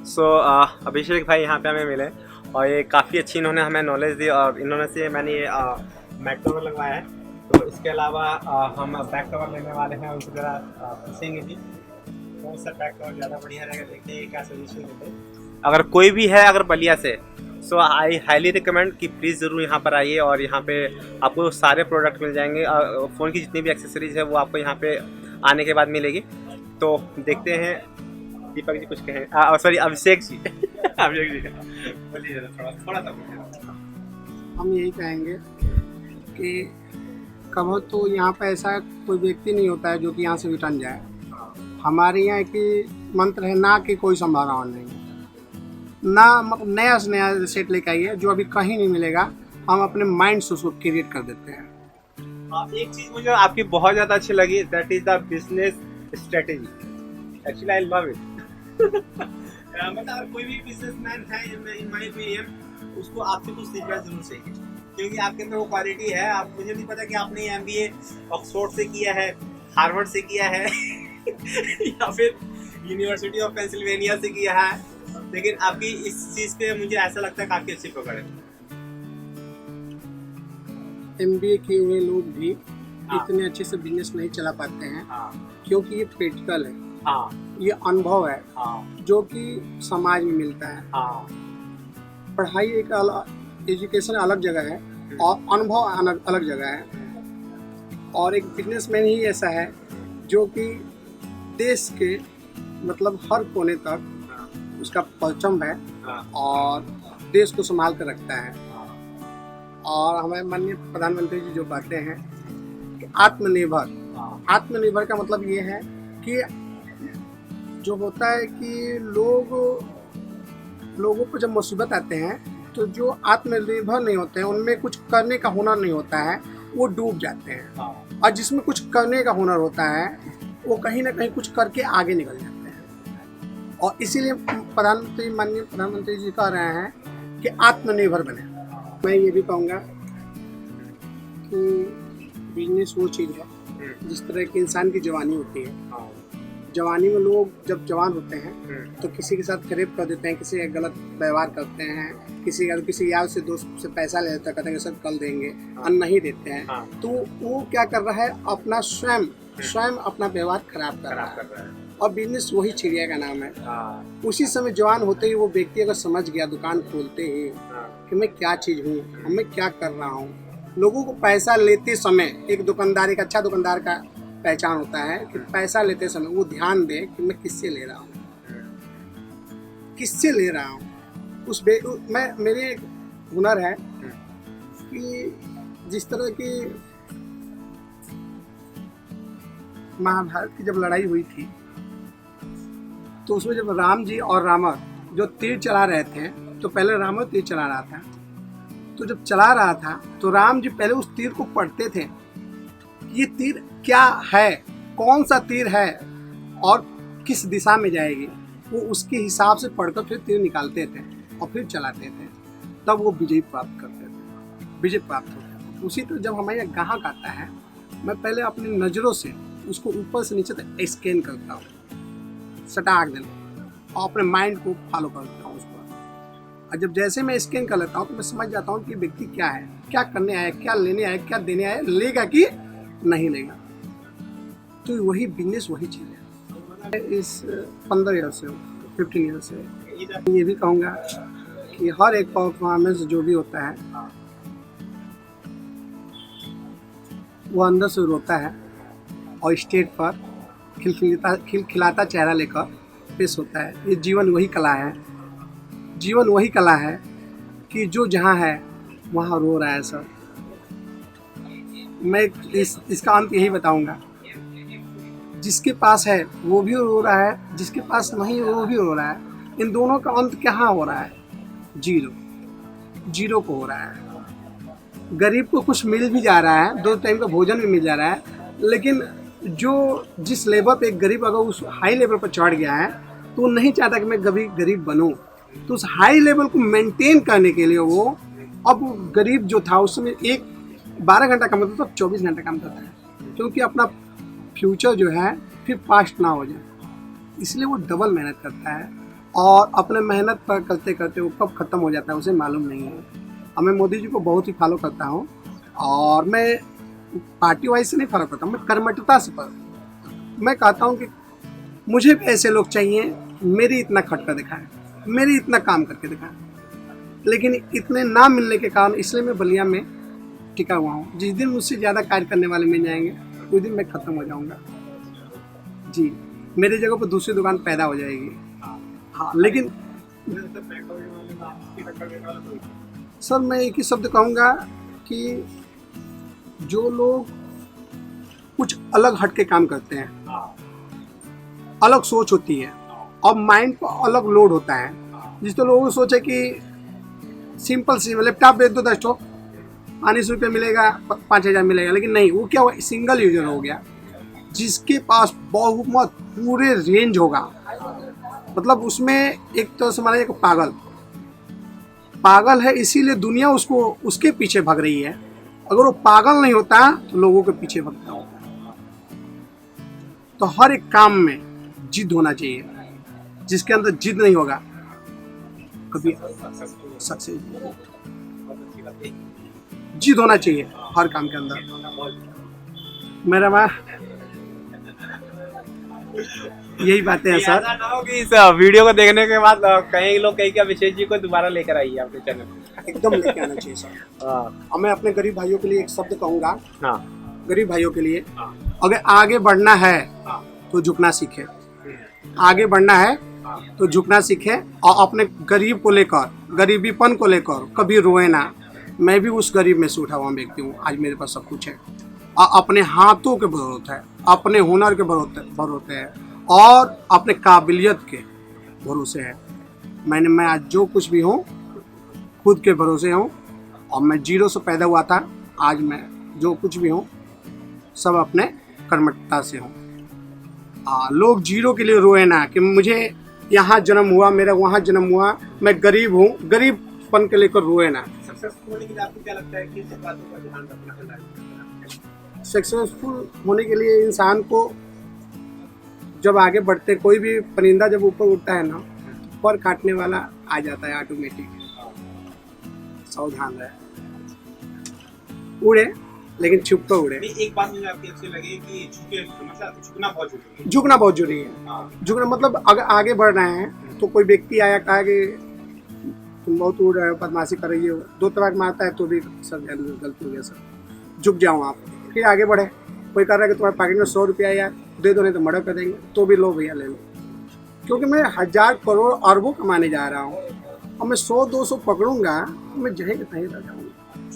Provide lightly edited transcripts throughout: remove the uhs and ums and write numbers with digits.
सो अभिषेक भाई यहाँ पे हमें मिले और ये काफ़ी अच्छी इन्होंने हमें नॉलेज दी और इन्होंने से मैंने ये बैक कवर लगवाया है। तो इसके अलावा हम बैक कवर लेने वाले हैं, उनसे ज़रा पूछेंगे जी कौन सा बैक कवर ज़्यादा बढ़िया रहेगा, देखते हैं क्या सजेशन देते हैं। अगर कोई भी है अगर बलिया से, सो आई हाईली रिकमेंड कि प्लीज़ ज़रूर यहाँ पर आइए और यहाँ पे आपको सारे प्रोडक्ट मिल जाएंगे। फ़ोन की जितनी भी एक्सेसरीज है वो आपको यहाँ पे आने के बाद मिलेगी। तो देखते हैं दीपक जी कुछ कहें, सॉरी अभिषेक जी अभिषेक जी बोलिए थोड़ा सा बोलिए। हम यही कहेंगे कि कभी तो यहाँ पर ऐसा कोई व्यक्ति नहीं होता है जो कि यहाँ से रिटर्न जाए। हमारे यहाँ की मंत्र है ना कि कोई संभावना नहीं, ना नया से नया सेट लेके आइए जो अभी कहीं नहीं मिलेगा। हम अपने माइंड से उसको क्रिएट कर देते हैं। एक चीज़ मुझे आपकी बहुत ज़्यादा अच्छी लगी, that is the business strategy. Actually I love it. मतलब कोई भी बिजनेसमैन है इन माय ओपिनियन उसको आपसे कुछ सीखना जरूर चाहिए, क्योंकि आपके अंदर वो क्वालिटी है। आप मुझे नहीं पता कि आपने एमबीए ऑक्सफोर्ड से किया है, हार्वर्ड से किया है या फिर यूनिवर्सिटी ऑफ पेंसिल्वेनिया से किया है, लेकिन आपकी इस चीज़ पे मुझे ऐसा लगता है काफ़ी अच्छी पकड़ है। एमबीए किए हुए लोग भी इतने अच्छे से बिजनेस नहीं चला पाते हैं, क्योंकि ये प्रैक्टिकल है। ये अनुभव है जो कि समाज में मिलता है। पढ़ाई एक एजुकेशन अलग जगह है और अनुभव अलग जगह है। और एक बिजनेसमैन ही ऐसा है जो कि देश के मतलब हर कोने तक उसका परचम है और देश को संभाल कर रखता है। और हमें माननीय प्रधानमंत्री जी जो कहते हैं कि आत्मनिर्भर का मतलब ये है कि जो होता है कि लोगों को जब मुसीबत आते हैं तो जो आत्मनिर्भर नहीं होते हैं, उनमें कुछ करने का हुनर नहीं होता है, वो डूब जाते हैं। और जिसमें कुछ करने का हुनर होता है वो कहीं ना कहीं कुछ करके आगे निकल जाते हैं। और इसीलिए माननीय प्रधानमंत्री जी कह रहे हैं कि आत्मनिर्भर बने। मैं ये भी कहूँगा कि बिजनेस वो चीज़ है जिस तरह की इंसान की जवानी होती है। जवानी में लोग जब जवान होते हैं तो किसी के साथ फरेब कर देते हैं, किसी का गलत व्यवहार करते हैं, किसी यार से दोस्त से पैसा ले लेते हैं, कहते हैं सर कल देंगे और नहीं देते हैं। तो वो क्या कर रहा है, अपना स्वयं अपना व्यवहार खराब कर रहा है। और बिजनेस वही चिड़िया का नाम है। उसी समय जवान होते ही वो व्यक्ति अगर समझ गया दुकान खोलते ही कि मैं क्या चीज़ हूँ, मैं क्या कर रहा हूँ। लोगों को पैसा लेते समय एक अच्छा दुकानदार का पहचान होता है कि पैसा लेते समय वो ध्यान दे कि मैं किससे ले रहा हूँ। मेरे एक हुनर है कि जिस तरह की महाभारत की जब लड़ाई हुई थी तो उसमें जब राम जी और रावण जो तीर चला रहे थे, तो पहले रावण तीर चला रहा था। तो जब चला रहा था तो राम जी पहले उस तीर को पढ़ते थे, ये तीर क्या है, कौन सा तीर है और किस दिशा में जाएगी। वो उसके हिसाब से पढ़कर फिर तीर निकालते थे और फिर चलाते थे, तब वो विजय प्राप्त होता है। उसी तरह जब हमारे यहाँ ग्राहक आता है, मैं पहले अपनी नज़रों से उसको ऊपर से नीचे तक स्कैन करता हूँ, सटाक देना, और अपने माइंड को फॉलो करता हूँ उसको। और जब जैसे मैं स्कैन कर लेता हूँ तो मैं समझ जाता हूँ कि व्यक्ति क्या है, क्या करने आया, क्या लेने आया, क्या देने आया, लेगा कि नहीं लेगा। तो वही बिजनेस वही चीज़ है। इस 15 ईयर से 15 ईयर से ये भी कहूँगा कि हर एक परफॉर्मेंस जो भी होता है वो अंदर से रोता है और स्टेज पर खिलखिलाता चेहरा लेकर पेश होता है। ये जीवन वही कला है कि जो जहाँ है वहाँ रो रहा है सर। मैं इसका अंत यही बताऊंगा, जिसके पास है वो भी रो रहा है, जिसके पास नहीं वो भी रो रहा है। इन दोनों का अंत कहाँ हो रहा है? जीरो को हो रहा है। गरीब को कुछ मिल भी जा रहा है, 2 टाइम का भोजन भी मिल जा रहा है, लेकिन जिस लेवल पे एक गरीब अगर उस हाई लेवल पर चढ़ गया है तो वो नहीं चाहता कि मैं कभी गरीब बनूं। तो उस हाई लेवल को मेंटेन करने के लिए वो अब गरीब जो था उस समय 12 घंटा काम करता था, 24 घंटा काम करता है, क्योंकि अपना फ्यूचर जो है फिर पास्ट ना हो जाए, इसलिए वो डबल मेहनत करता है। और अपने मेहनत पर करते करते वो कब ख़त्म हो जाता है उसे मालूम नहीं है। और मैं मोदी जी को बहुत ही फॉलो करता हूँ और मैं पार्टी वाइज से नहीं फॉलो करता, मैं कर्मठता से मैं कहता हूँ कि मुझे भी ऐसे लोग चाहिए, मेरी इतना खट कर दिखाएं, मेरी इतना काम करके दिखाएं। लेकिन इतने ना मिलने के कारण इसलिए मैं बलिया में टिका हुआ हूँ। जिस दिन मुझसे ज़्यादा कार्य करने वाले मिल जाएंगे उस दिन मैं ख़त्म हो जाऊँगा जी। मेरी जगह पर दूसरी दुकान पैदा हो जाएगी। हाँ, लेकिन सर मैं एक ही शब्द कहूँगा कि जो लोग कुछ अलग हट के काम करते हैं, अलग सोच होती है और माइंड को अलग लोड होता है। जिस तो लोगों को सोच है कि सिंपल सी लैपटॉप बेच दो 10 ठो, 500 रुपये मिलेगा, 5000 मिलेगा, लेकिन नहीं, वो क्या हुआ, सिंगल यूजर हो गया। जिसके पास बहुमत पूरे रेंज होगा, मतलब उसमें एक तो समझ एक पागल है, इसीलिए दुनिया उसको उसके पीछे भाग रही है। अगर वो पागल नहीं होता तो लोगों के पीछे भागता होता। तो हर एक काम में जिद होना चाहिए, जिसके अंदर जिद नहीं होगा कभी सक्सेस। जिद होना चाहिए हर काम के अंदर। मेरा माँ यही बातें हैं सर। ना हो कि इस वीडियो को देखने के बाद कई लोग कहीं अभिषेक जी को दोबारा लेकर आइए अपने चैनल। एकदम लेके आना चाहिए सर। और मैं अपने गरीब भाइयों के लिए एक शब्द कहूँगा। हाँ। गरीब भाइयों के लिए, अगर आगे बढ़ना है तो झुकना सीखे, आगे बढ़ना है तो झुकना सीखे और अपने गरीब को लेकर, गरीबीपन को लेकर कभी रोए ना। मैं भी उस गरीब में से उठा हुआ व्यक्ति हूँ। आज मेरे पास सब कुछ है और अपने हाथों के भरोसे है, अपने हुनर के भरोसे है और अपने काबिलियत के भरोसे है। मैं आज जो कुछ भी हूँ खुद के भरोसे हूँ और मैं जीरो से पैदा हुआ था। आज मैं जो कुछ भी हूँ सब अपने कर्मठता से हूँ। लोग जीरो के लिए रोए ना कि मुझे यहाँ जन्म हुआ, मेरा वहाँ जन्म हुआ, मैं गरीब हूँ, गरीबपन के लेकर रोए ना। सक्सेसफुल होने के लिए आपको क्या लगता है कि किन बातों का ध्यान रखना है? सक्सेसफुल होने के लिए इंसान को जब आगे बढ़ते, कोई भी परिंदा जब ऊपर उठता है ना, पर काटने वाला आ जाता है ऑटोमेटिक। सावधान रहे, उड़े लेकिन छुप तो उड़े। एक बात मुझे आपकी अच्छी लगी कि मतलब झुकना बहुत जरूरी है। झुकना बहुत जरूरी है। झुकना मतलब अगर आगे बढ़ रहे हैं तो कोई व्यक्ति आया कहा कि तुम बहुत उड़ रहे हो, बदमाशी कर रही हो, 2 तलाक मारता है तो भी सर गलती हो गया सर, झुक जाओ आप, फिर आगे बढ़े। कोई कह रहा है कि तुम्हारे पॉकेट में 100 रुपया यार दे दो, नहीं तो मर्डर कर देंगे, तो भी लो भैया ले लो। क्योंकि मैं 1000 करोड़ अरबों कमाने जा रहा हूँ और मैं 100-200 पकड़ूंगा तो मैं जहे तहीं रह जाऊँगा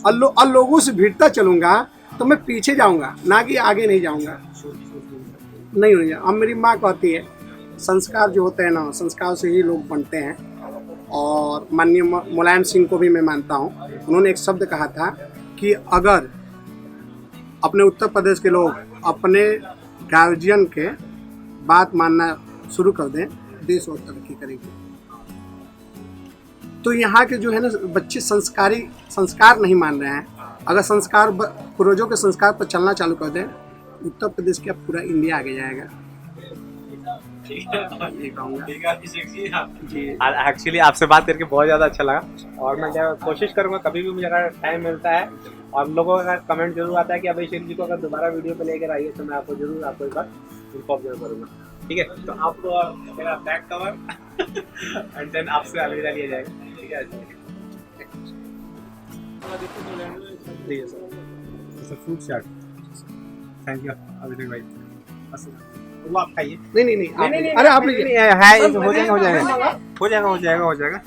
और लोगों से भिड़ता चलूँगा तो मैं पीछे जाऊँगा, ना कि आगे नहीं जाऊँगा। नहीं होने जाए। अब मेरी माँ कहती है संस्कार जो होते हैं ना, संस्कार से ही लोग बनते हैं। और माननीय मुलायम सिंह को भी मैं मानता हूँ। उन्होंने एक शब्द कहा था कि अगर अपने उत्तर प्रदेश के लोग अपने गार्जियन के बात मानना शुरू कर दें, देश और तरक्की करेगी। तो यहाँ के जो है ना बच्चे संस्कार नहीं मान रहे हैं। अगर संस्कार पूर्वजों के संस्कार पर चलना चालू कर दें, उत्तर प्रदेश का पूरा इंडिया आगे जाएगा। एक्चुअली आपसे बात करके बहुत ज़्यादा अच्छा लगा और मैं कोशिश करूँगा कभी भी मुझे अगर टाइम मिलता है और लोगों का कमेंट जरूर आता है कि अभिषेक जी को अगर दोबारा वीडियो पे लेकर आइए तो मैं आपको जरूर आपको एक बार इन्फॉर्म जरूर करूँगा। ठीक है, तो आपको मेरा बैक कवर एंड देन आपसे अलविदा लिया जाएगा। ठीक है sir, fruit chaat. Thank you Abhishek भाई। वो आप खाइए। नहीं, अरे आप है, हो जाएगा।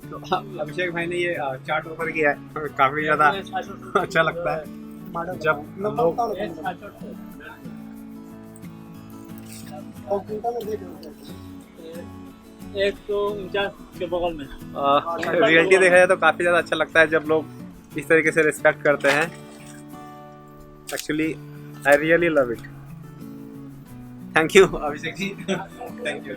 तो अभिषेक भाई ने ये चाट ऑफर किया है, काफी ज्यादा अच्छा लगता है जब लोग एक तो इंचार्ज के बगल में रियलिटी देखा जाए तो काफी ज्यादा अच्छा लगता है जब लोग इस तरीके से रिस्पेक्ट करते हैं। Actually I really love it. Thank you Abhishek ji. Thank you.